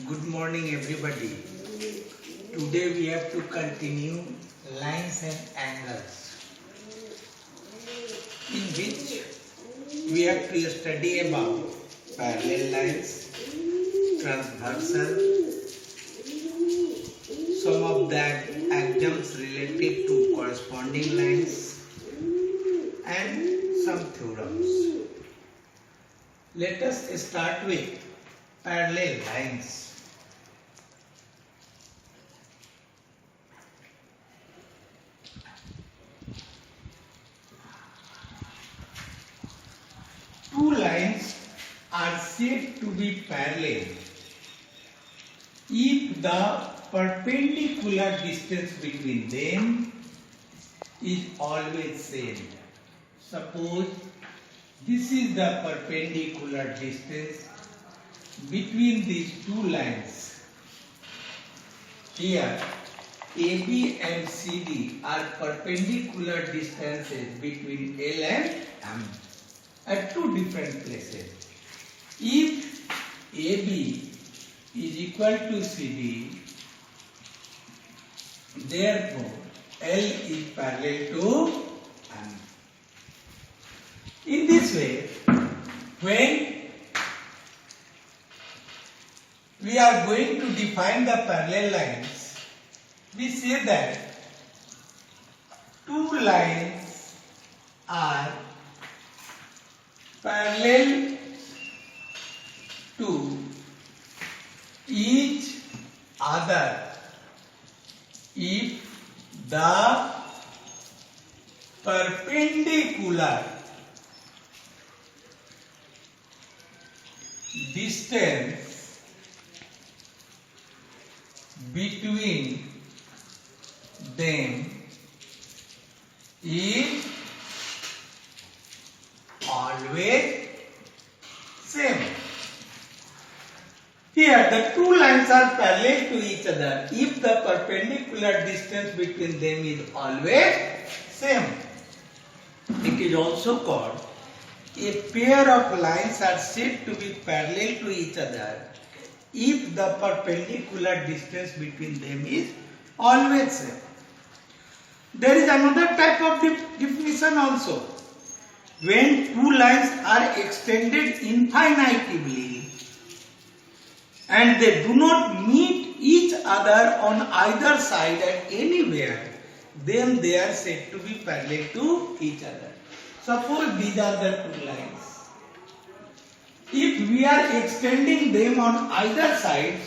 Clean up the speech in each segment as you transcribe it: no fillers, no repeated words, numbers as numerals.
Good morning everybody. Today we have to continue lines and angles, in which we have to study about parallel lines, transversal, some of that axioms related to corresponding lines, and some theorems. Let us start with parallel lines. Two lines are said to be parallel if the perpendicular distance between them is always same. Suppose this is the perpendicular distance between these two lines. Here AB and CD are perpendicular distances between L and M at two different places. If AB is equal to CD, therefore L is parallel to M. In this way, when we are going to define the parallel lines, we say that two lines are parallel to each other if the perpendicular distance between them is always same. Here the two lines are parallel to each other if the perpendicular distance between them is always same. It is also called a pair of lines are said to be parallel to each other if the perpendicular distance between them is always same. There is another type of definition also. When two lines are extended infinitively and they do not meet each other on either side at anywhere, then they are said to be parallel to each other. Suppose these are the two lines. If we are extending them on either side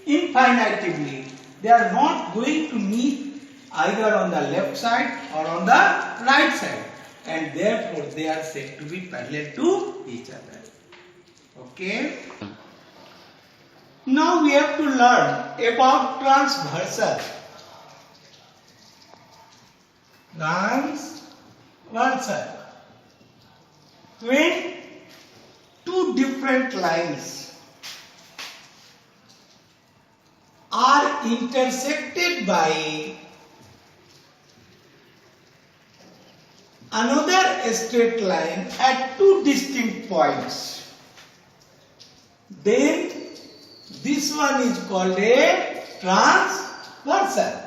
infinitively, they are not going to meet either on the left side or on the right side, and therefore they are said to be parallel to each other. Okay? Now we have to learn about transversal. Transversal. When two different lines are intersected by another straight line at two distinct points, then this one is called a transversal.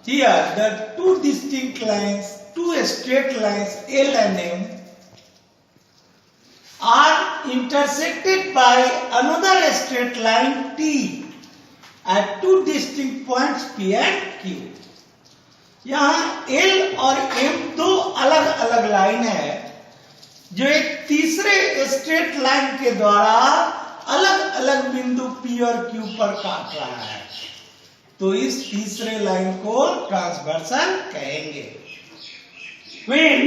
Here the two distinct lines, two straight lines L and M are intersected by another straight line T at two distinct points P and Q. यहाँ L और M दो अलग अलग line है जो एक तीसरे straight line के द्वारा अलग अलग बिंदु P और Q पर काट रहा है, तो इस तीसरे लाइन को ट्रांसवर्सल कहेंगे. When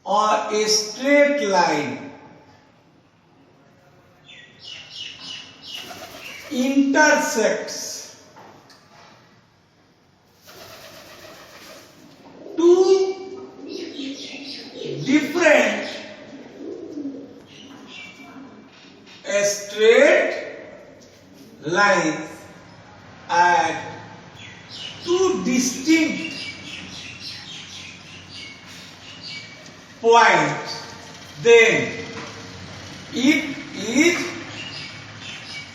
or a straight line intersects two different straight lines at two distinct points, then It is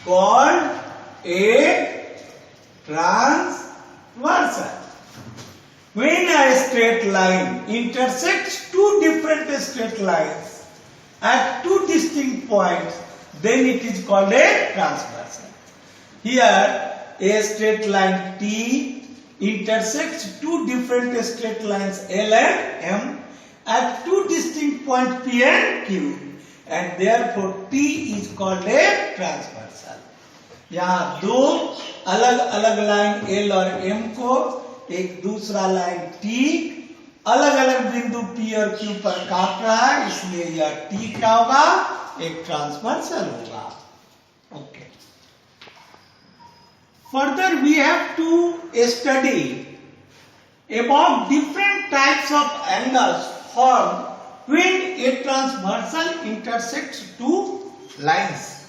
called a transversal. When a straight line intersects two different straight lines at two distinct points, then it is called a transversal. Here, a straight line T intersects two different straight lines L and M at two distinct points P and Q, and therefore T is called a transversal. यहाँ दो अलग अलग line L और M को एक दूसरा line T अलग अलग बिंदु P और Q पर काट रहा है, इसलिए यह T क्या होगा, एक ट्रांसवर्सल होगा. Okay. Further, we have to study about different types of angles formed when a transversal intersects two lines.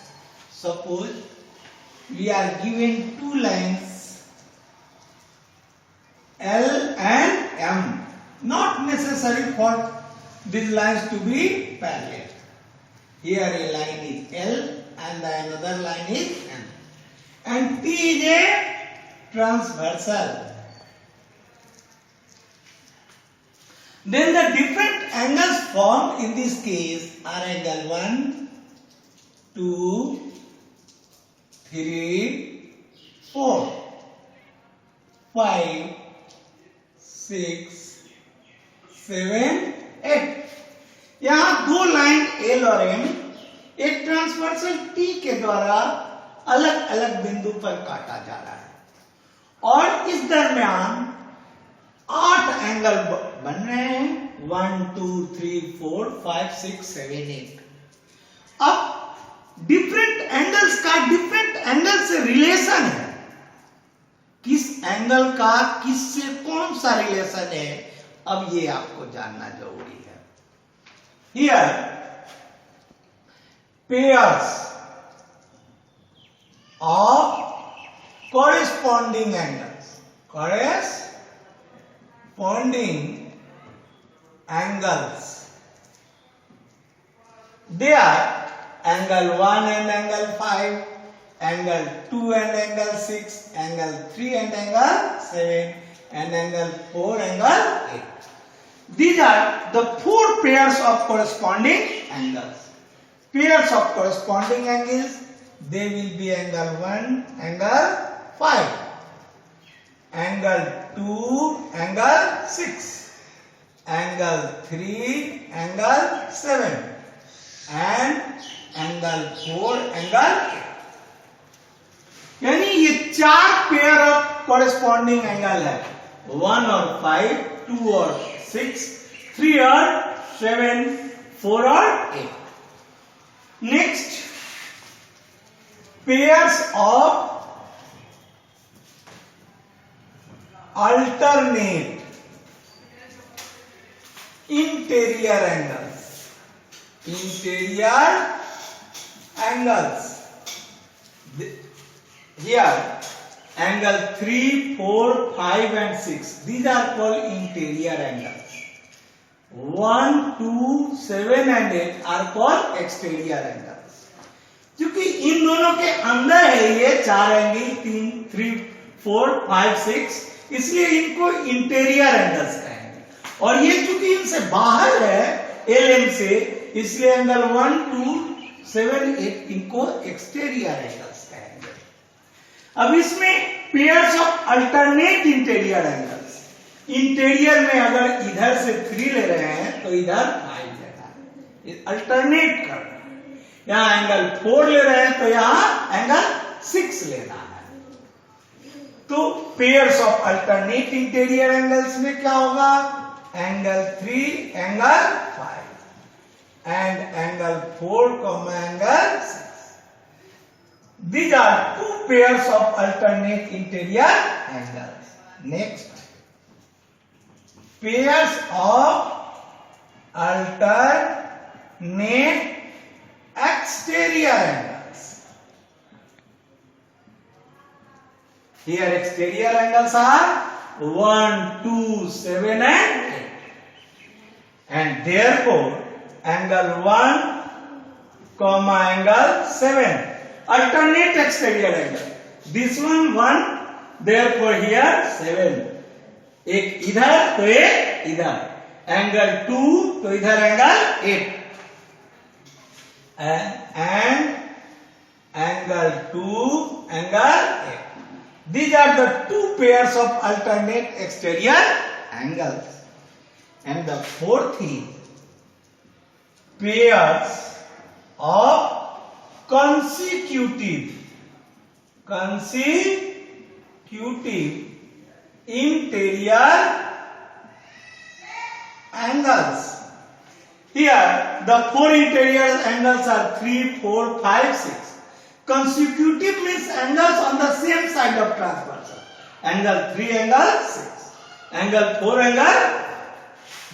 Suppose we are given two lines L and M. Not necessary for these lines to be parallel. Here a line is L and another line is M. And T is a transversal. Then the different angles formed in this case are angle 1, 2, 3, 4, 5, 6, 7, 8. यहाँ दो line L और M एक transversal T के द्वारा अलग अलग बिंदु पर काटा जा रहा है और इस दरमियान 8 एंगल बन रहे हैं. 1, 2, 3, 4, 5, 6, 7, 8. अब डिफरेंट एंगल्स का डिफरेंट एंगल से रिलेशन है. किस एंगल का किससे कौन सा रिलेशन है, अब ये आपको जानना जरूरी है. Here pairs of corresponding angles. They are angle 1 and angle 5, angle 2 and angle 6, angle 3 and angle 7, and angle 4 angle 8. These are the four pairs of corresponding angles. Pairs of corresponding angles, they will be angle 1, angle 5, angle 2, angle 6, angle 3, angle 7, and angle 4, angle 8. यानी ये चार pair of corresponding angle है. 1 और 5, 2 और 6, 3 और 7, 4 और 8. Next, pairs of alternate interior angles. Here angle 3, 4, 5 and 6, these are called interior angles. 1, 2, 7 and 8 are called exterior angles. क्योंकि इन दोनों के अंदर है ये चार एंगल 3, 4, 5, 6, इसलिए इनको इंटीरियर एंगल्स कहेंगे. और ये चूंकि इनसे बाहर है LM से, इसलिए एंगल 1, 2, 7, 8 इनको एक्सटीरियर एंगल्स कहेंगे. अब इसमें pairs of alternate interior angles. Interior में अगर इधर से 3 ले रहे हैं तो इधर 5 लेना है, अल्टरनेट कर रहे हैं. यहां एंगल 4 ले रहे हैं तो यहां एंगल 6 लेना है. तो pairs of alternate interior angles में क्या होगा, angle 3, angle 5 and angle 4, angle 6. These are two pairs of alternate interior angles. Next, pairs of alternate exterior angles. Here exterior angles are 1, 2, 7 and 8. And therefore angle 1 comma angle 7. Alternate exterior angle. This one 1, therefore here 7. एक इधर तो एक इधर. Angle 2 तो इधर angle 8. And angle 2, angle 8. These are the two pairs of alternate exterior angles. And the fourth is pairs of consecutive interior angles. Here the four interior angles are 3, 4, 5, 6. Consecutive means angles on the same side of transversal. Angle 3, angle 6. Angle 4, angle,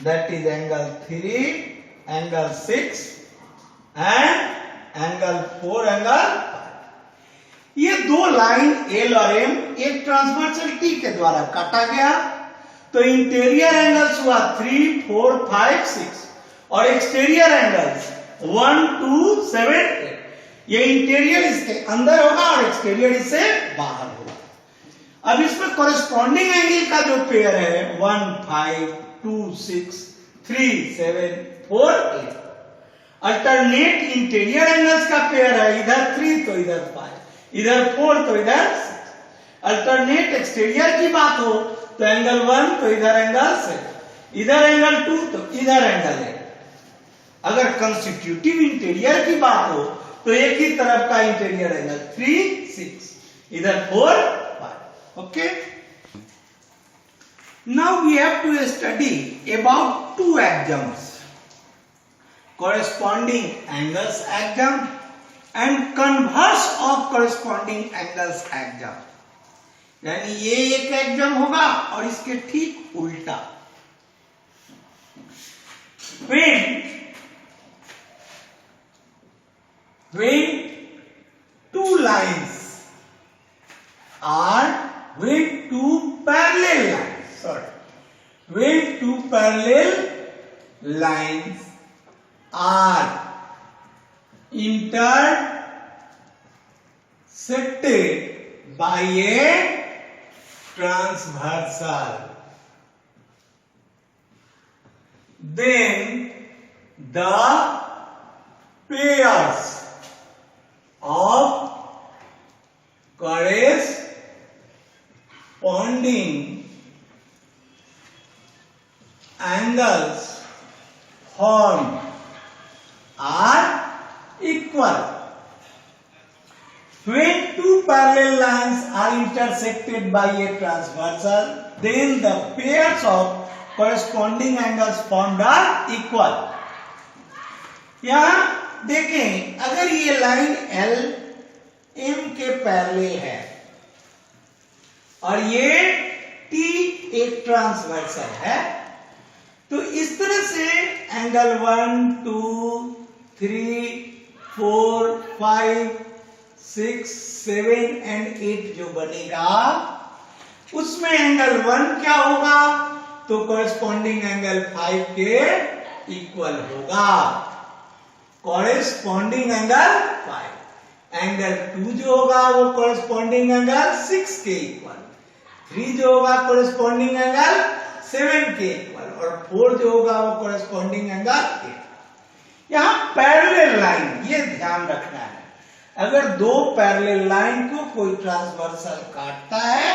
that is angle 3, angle 6 and angle 4, angle 5. ये दो line L और M एक transversal T के द्वारा काटा गया, तो interior angles हुआ 3, 4, 5, 6 और एक्सटीरियर एंगल्स 1, 2, 7, 8. ये इंटीरियर इसके अंदर होगा और एक्सटीरियर इससे बाहर होगा. अब इसमें कॉरेस्पॉन्डिंग एंगल का जो पेयर है 1, 5, 2, 6, 3, 7, 4, 8. अल्टरनेट इंटीरियर एंगल्स का पेयर है इधर 3 तो इधर 5, इधर 4 तो इधर 6. अल्टरनेट एक्सटीरियर की बात हो तो एंगल 1 तो इधर एंगल 7, इधर एंगल 2 तो इधर एंगल 8. अगर कंस्टिट्यूटिव इंटीरियर की बात हो तो एक ही तरफ का इंटीरियर एंगल 3, 6, इधर 4, 5. Okay. Now we have to study about two exams, corresponding angles exam and converse of corresponding angles exam. यानी ये एक एग्जाम होगा और इसके ठीक उल्टा. When two lines are when two parallel lines are intersected by a transversal, then the pairs of corresponding angles formed are equal. When two parallel lines are intersected by a transversal, then the pairs of corresponding angles formed are equal. यहाँ देखें, अगर ये line L M के parallel है और ये T एक transversal है, तो इस तरह से एंगल 1, 2, 3, 4, 5, 6, 7 एंड 8 जो बनेगा उसमें एंगल 1 क्या होगा तो कॉरेस्पॉन्डिंग एंगल 5 के इक्वल होगा. Corresponding angle 5. एंगल 2 जो होगा वो कॉरेस्पॉन्डिंग एंगल 6 के इक्वल. 3 जो होगा कॉरेस्पॉन्डिंग एंगल 7 के इक्वल और 4 जो होगा वो कॉरेस्पॉन्डिंग एंगल 8. यहां पैरेलल लाइन, ये ध्यान रखना है, अगर दो पैरेलल लाइन को कोई ट्रांसवर्सल काटता है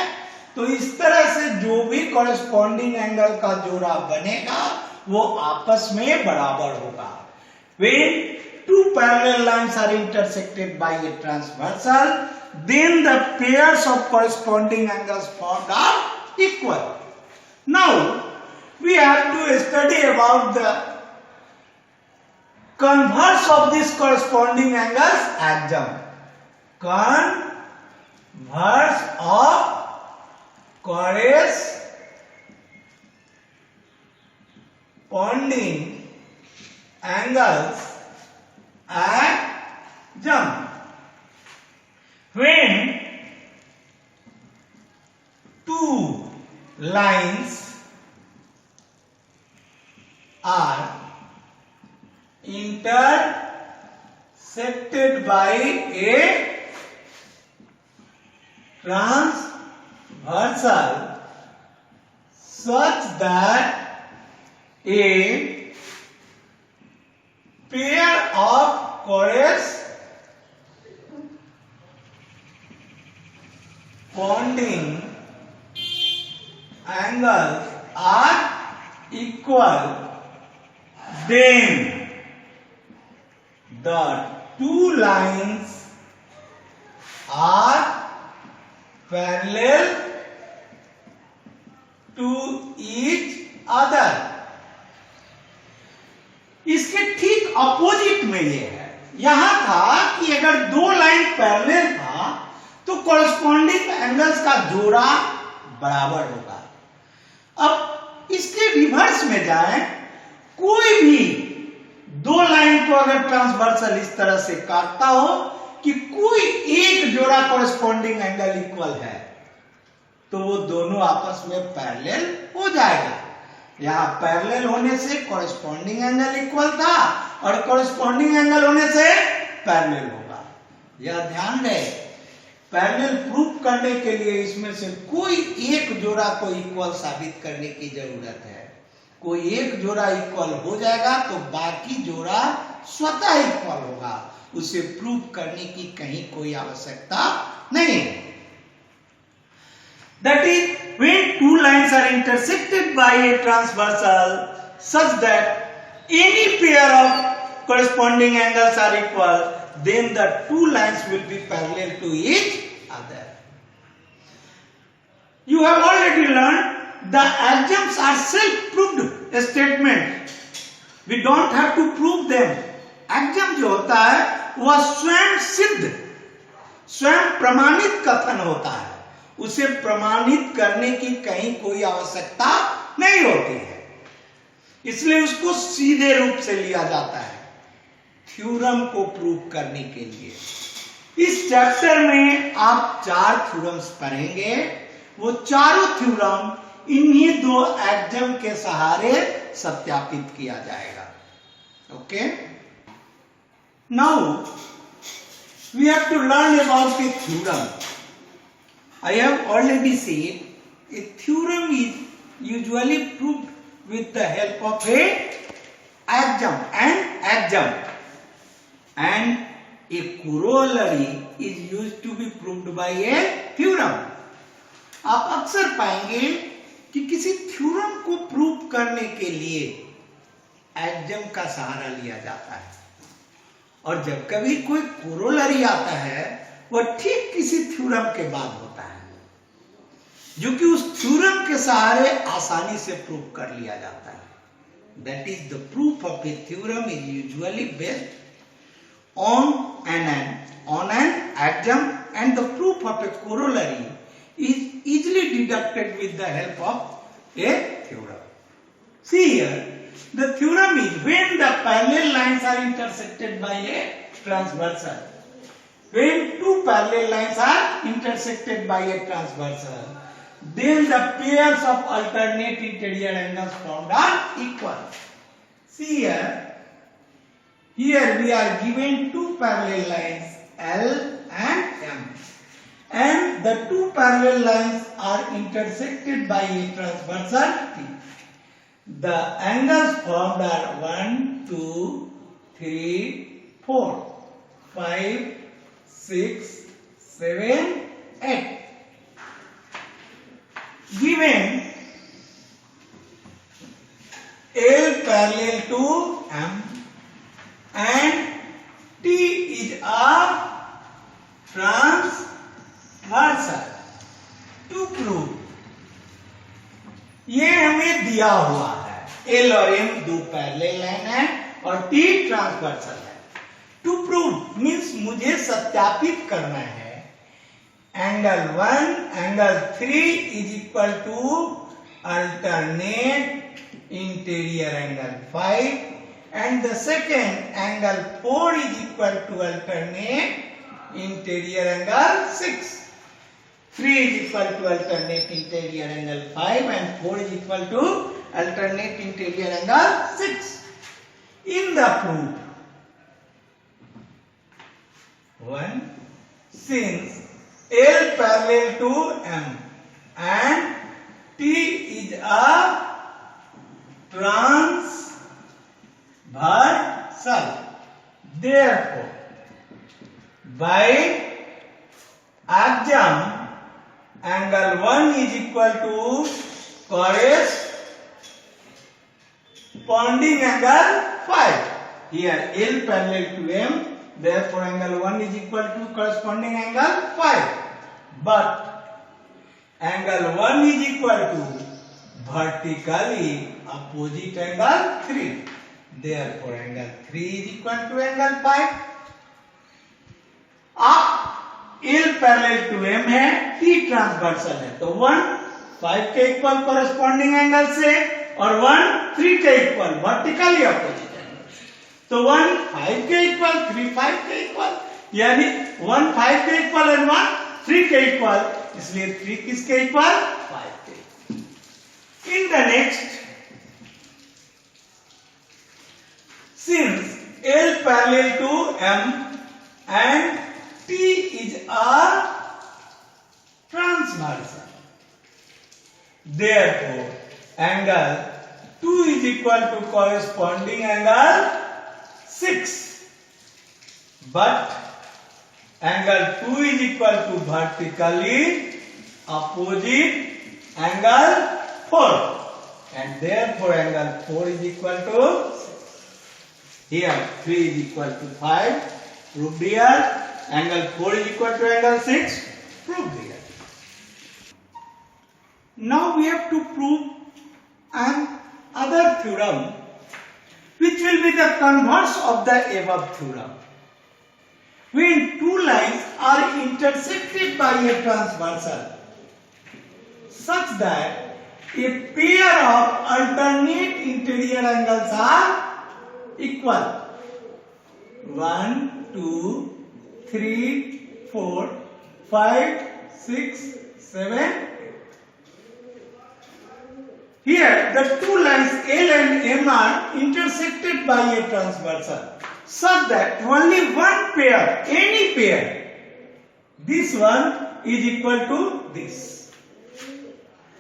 तो इस तरह से जो भी कॉरेस्पॉन्डिंग एंगल का जोड़ा बनेगा वो आपस में बराबर होगा. When two parallel lines are intersected by a transversal, then the pairs of corresponding angles formed are equal. Now we have to study about the converse of this corresponding angles exam. Converse of corresponding angles exam. When two lines are intersected intersected by a transversal such that a pair of corresponding angles are equal, then the two lines are parallel to each other. इसके ठीक opposite में ये है। यहां था कि अगर दो लाइन पैरेलल था तो कॉरेस्पॉन्डिंग एंगल्स का जोड़ा बराबर होगा। अब इसके रिवर्स में जाएं, कोई भी दो लाइन को अगर ट्रांसवर्सल इस तरह से काटता हो कि कोई एक जोड़ा कॉरेस्पॉन्डिंग एंगल इक्वल है, तो वो दोनों आपस में पैरेलल हो जाएगा। यहां पैरेलल होने से कॉरेस्पॉन्डिंग एंगल इक्वल था और कॉरेस्पॉन्डिंग एंगल होने से पैरेलल होगा। यह ध्यान रहे, पैरेलल प्रूफ करने के लिए इसमें से कोई एक जोड़ा को इक्वल साबित करने की जरूरत है। कोई एक जोड़ा इक्वल हो जाएगा तो बाकी जोड़ा स्वतः इक्वल होगा, उसे प्रूफ करने की कहीं कोई आवश्यकता नहीं। That is, when two lines are intersected by a transversal such that any pair of corresponding angles are equal, then the two lines will be parallel to each other. You have already learned the axioms are self-proved statement. We don't have to prove them. Axiom जो होता है वह स्वयं सिद्ध, स्वयं प्रमाणित कथन होता है, उसे प्रमाणित करने की कहीं कोई आवश्यकता नहीं होती है, इसलिए उसको सीधे रूप से लिया जाता है थ्योरम को प्रूव करने के लिए। इस चैप्टर में आप 4 थ्योरम्स पढ़ेंगे। वो चारों थ्योरम इन्हीं 2 एक्सियम के सहारे सत्यापित किया जाएगा। Okay, now we have to learn about the theorem. I have already said a theorem is usually proved with the help of a axiom, and a corollary is used to be proved by a theorem. आप अक्सर पाएंगे कि किसी theorem को prove करने के लिए exam का सहारा लिया जाता है, और जब कभी कोई कोरोलरी आता है वह ठीक किसी थ्योरम के बाद होता है, जो कि उस थ्योरम के सहारे आसानी से प्रूव कर लिया जाता है। That is the proof of a theorem is usually based on an exam and the proof of a corollary is easily deducted with the help of a theorem. See here, the theorem is when the parallel lines are intersected by a transversal. When two parallel lines are intersected by a transversal, then the pairs of alternate interior angles formed are equal. See here, we are given two parallel lines L and M, and the two parallel lines are intersected by a transversal T. The angles formed are 1, 2, 3, 4, 5, 6, 7, 8. Given L parallel to M and T is a transversal. To prove, ये हमें दिया हुआ है, L और M 2 parallel line है और T transversal है। To prove means मुझे सत्यापित करना है angle 1 angle 3 is equal to alternate interior angle 5 and the second angle 4 is equal to alternate interior angle 6। 3 is equal to alternate interior angle 5 and 4 is equal to alternate interior angle 6. In the proof, 1. Since L parallel to M and T is a transversal, therefore by axiom angle 1 is equal to corresponding angle 5. Here L parallel to M, therefore angle 1 is equal to corresponding angle 5. But angle 1 is equal to vertically opposite angle 3. Therefore angle 3 is equal to angle 5. अब L parallel to M है, T transversal है, तो 1 5 के equal corresponding angle से और 1 3 के equal vertically opposite angle से। तो 1 5 के इक्वल, 3 5 के इक्वल, यानी 1 5 के इक्वल एंड 1 3 के इक्वल, इसलिए 3 किसके इक्वल? 5 के equal. In the next, since L parallel to M and T is a transversal, therefore angle 2 is equal to corresponding angle 6. But angle 2 is equal to vertically opposite angle 4, and therefore angle 4 is equal to 6. Here 3 is equal to 5, proved here. Angle 4 is equal to angle 6, proved here. Now we have to prove another theorem which will be the converse of the above theorem. When two lines are intersected by a transversal such that a pair of alternate interior angles are equal, 1 2 3 4 5 6 7. Here the two lines L and M are intersected by a transversal such that only one pair, any pair, this one is equal to this,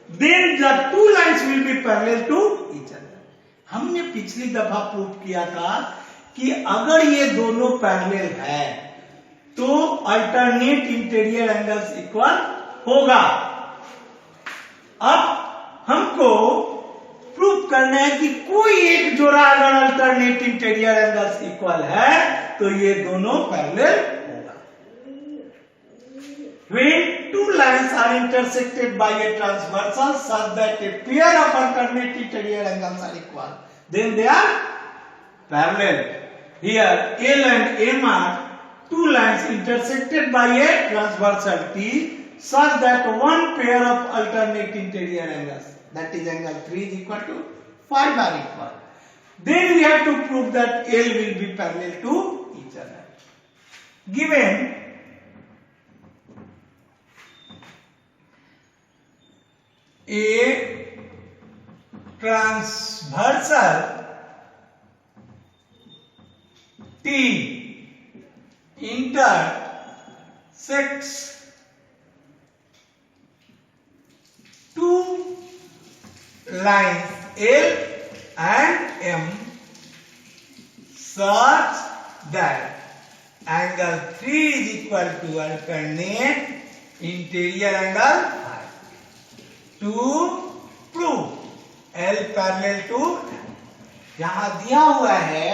then the two lines will be parallel to each other. हमने पिछली दफा prove किया था कि अगर ये दोनों parallel है तो अल्टरनेट इंटीरियर एंगल्स इक्वल होगा। अब हमको प्रूव करना है कि कोई एक जोड़ा अगर अल्टरनेट इंटीरियर एंगल्स इक्वल है तो ये दोनों पैरेलल होगा। When two lines are intersected by a transversal such that a pair of alternate interior angles are equal, then they are parallel. Here L and M are two lines intersected by a transversal T such that one pair of alternate interior angles, that is angle 3 is equal to 5 are equal. Then we have to prove that L will be parallel to each other. Given a transversal T intersects two lines L and M such that angle 3 is equal to alternate interior angle 5. To prove L parallel to M, यहां दिया हुआ है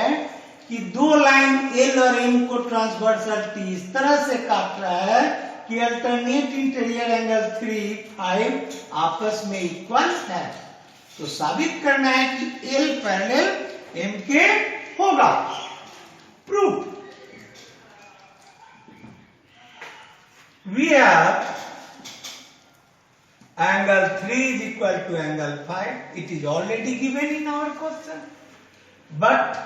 कि दो line L और M को transversal T इस तरह से काट रहा है कि अल्टरनेट इंटीरियर एंगल 3 5 आपस में इक्वल है। तो साबित करना है कि L पैरेलल M के होगा। Proof, we have angle 3 is equal to angle 5. It is already given in our question. But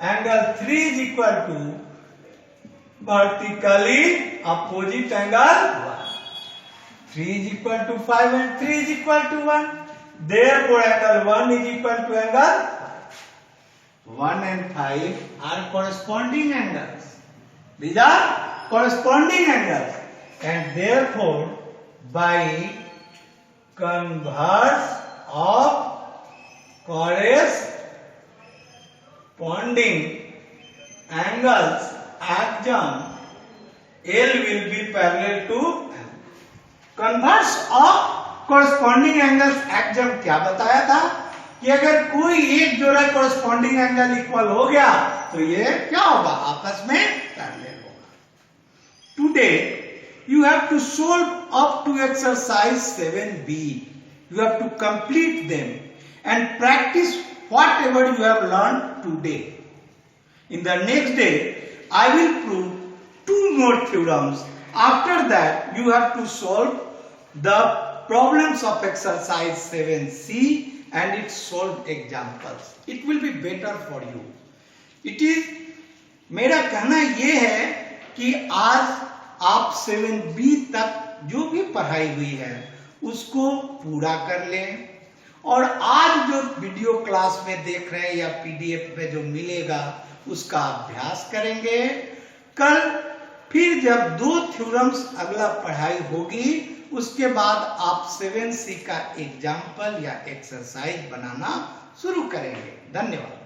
angle 3 is equal to vertically opposite angle 1. 3 is equal to 5 and 3 is equal to 1. Therefore angle 1 is equal to angle 5. 1 and 5 are corresponding angles. These are corresponding angles, and therefore by converse of corresponding angles axiom L will be parallel to converse of corresponding angles axiom क्या बताया था कि अगर कोई एक जोड़ा corresponding angle equal हो गया तो ये क्या होगा, आपस में पैरेलल होगा. Today you have to solve up to exercise 7b. You have to complete them and practice whatever you have learned today. In the next day I will prove 2 more theorems. After that you have to solve the problems of exercise 7c and its solved examples. It will be better for you. It is, मेरा कहना ये है कि आज आप 7b तक जो भी पढ़ाई हुई है उसको पूरा कर लें, और आज जो वीडियो क्लास में देख रहे हैं या पीडीएफ में जो मिलेगा उसका अभ्यास करेंगे. कल फिर जब 2 थ्योरम्स अगला पढ़ाई होगी उसके बाद आप 7c का एग्जाम्पल या एक्सरसाइज बनाना शुरू करेंगे. धन्यवाद.